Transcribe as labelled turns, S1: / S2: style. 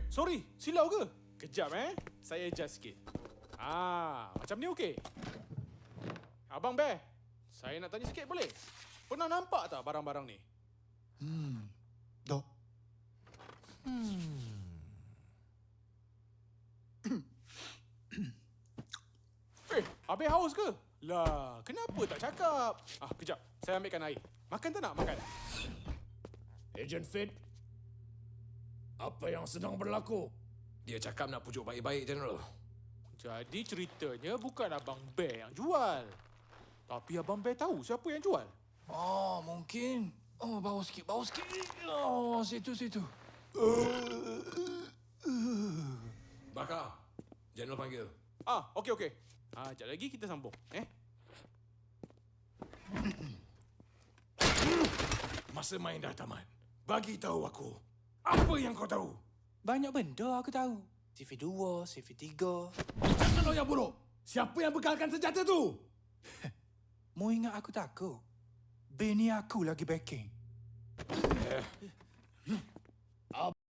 S1: Sorry, silau ke? Kejap saya adjust sikit. Macam ni okey. Abang Bear, saya nak tanya sikit boleh? Pernah nampak tak barang-barang ni?
S2: Dok.
S1: Habis haus ke? Lah, kenapa tak cakap? Kejap, saya ambilkan air. Makan tak nak makan?
S3: Agent Fate, apa yang sedang berlaku?
S4: Dia cakap nak pujuk baik-baik, General.
S1: Jadi ceritanya bukan Abang Bear yang jual. Tapi Abang Bear tahu siapa yang jual.
S4: Oh, mungkin. Oh, bau sikit. Oh, situ. Bakar. General panggil.
S1: Okey. Sekejap lagi kita sambung.
S3: Masa main dah tamat. Bagi tahu aku. Apa yang kau tahu?
S2: Banyak benda aku tahu. CV2, CV3.
S3: Jangan lo yang buruk. Siapa yang bekalkan senjata tu?
S2: Mau ingat aku takut? Bini aku lagi backing.